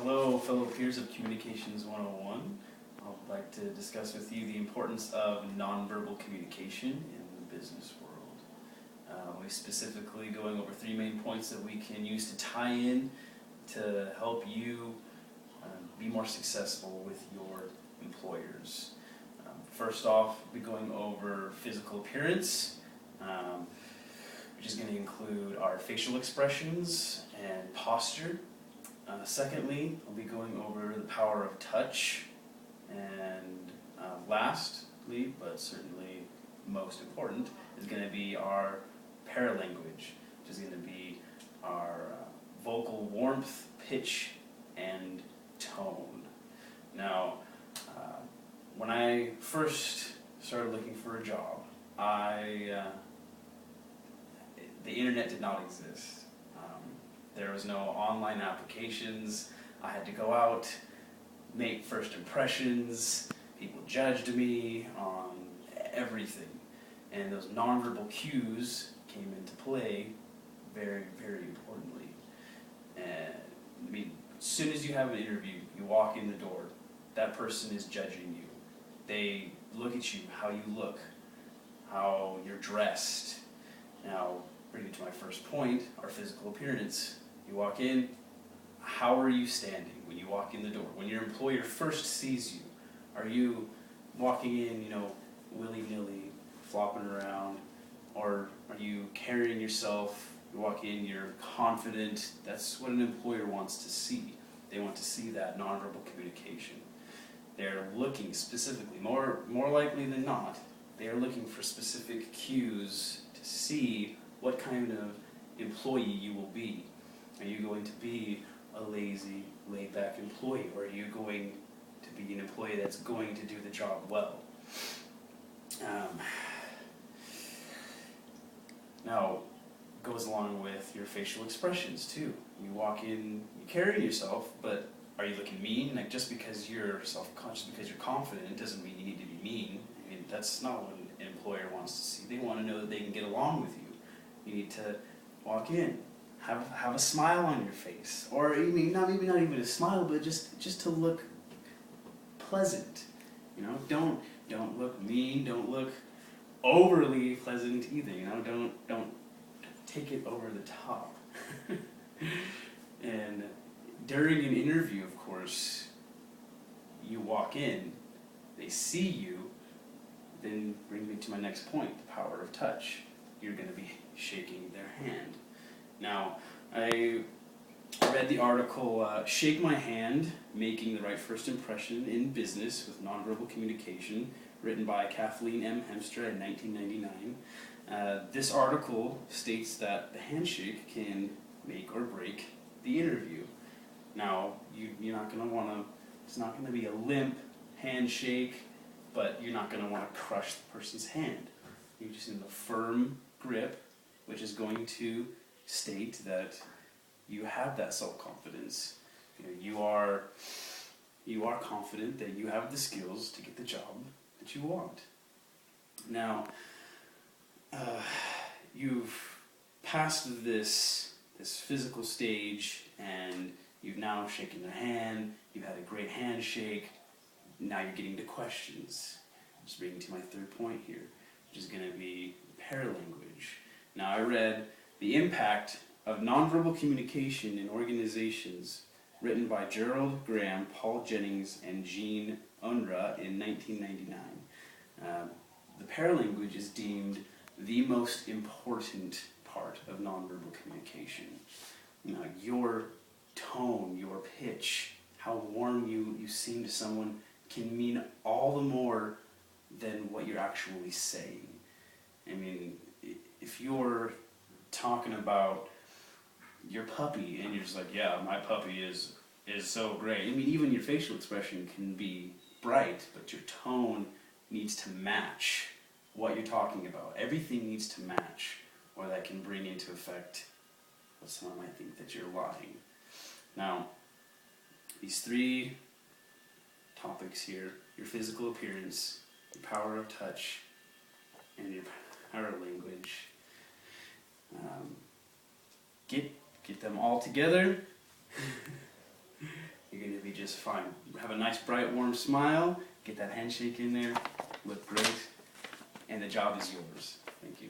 Hello, fellow peers of Communications 101. I'd like to discuss with you the importance of nonverbal communication in the business world. We're specifically going over three main points that we can use to tie in to help you be more successful with your employers. First off, we'll be going over physical appearance, which is going to include our facial expressions and posture. Secondly, I'll be going over the power of touch, and lastly, but certainly most important, is going to be our paralanguage, which is going to be our vocal warmth, pitch, and tone. Now, when I first started looking for a job, the internet did not exist. There was no online applications. I had to go out, make first impressions. People judged me on everything. And those nonverbal cues came into play very, very importantly. And as soon as you have an interview, you walk in the door, that person is judging you. They look at you, how you look, how you're dressed. Now, bring me to my first point, our physical appearance. You walk in, how are you standing when you walk in the door? When your employer first sees you, are you walking in, willy-nilly, flopping around? Or are you carrying yourself, you walk in, you're confident? That's what an employer wants to see. They want to see that nonverbal communication. They're looking specifically, more likely than not, they are looking for specific cues to see what kind of employee you will be. Are you going to be a lazy, laid-back employee, or are you going to be an employee that's going to do the job well? Now, goes along with your facial expressions too. You walk in, you carry yourself, but are you looking mean? Like, just because you're self-conscious, because you're confident, it doesn't mean you need to be mean. I mean, that's not what an employer wants to see. They want to know that they can get along with you. You need to walk in, have a smile on your face, or maybe not even a smile, but just to look pleasant. Don't look mean. Don't look overly pleasant either. Don't take it over the top. And during an interview, of course, you walk in, they see you, then brings me to my next point, the power of touch. You're going to be shaking their hand. Now, I read the article, Shake My Hand, Making the Right First Impression in Business with Nonverbal Communication, written by Kathleen M. Hemstra in 1999. This article states that the handshake can make or break the interview. Now, you're not going to want to, it's not going to be a limp handshake, but you're not going to want to crush the person's hand. You just need a firm grip, which is going to state that you have that self-confidence. You are confident that you have the skills to get the job that you want. Now, you've passed this physical stage, and you've now shaken their hand. You've had a great handshake. Now you're getting to questions. Just bringing to my third point here, which is going to be paralanguage. Now, I read The Impact of Nonverbal Communication in Organizations, written by Gerald Graham, Paul Jennings, and Jean Unruh in 1999. The paralanguage is deemed the most important part of nonverbal communication. Your tone, your pitch, how warm you seem to someone can mean all the more than what you're actually saying. I mean, if you're talking about your puppy and you're just like, yeah, my puppy is so great. I mean, even your facial expression can be bright, but your tone needs to match what you're talking about. Everything needs to match, or that can bring into effect what someone might think that you're lying. Now, these three topics here, your physical appearance, your power of touch, and your paralanguage, get them all together. You're just fine. Have a nice, bright, warm smile. Get that handshake in there. Look great. And the job is yours. Thank you.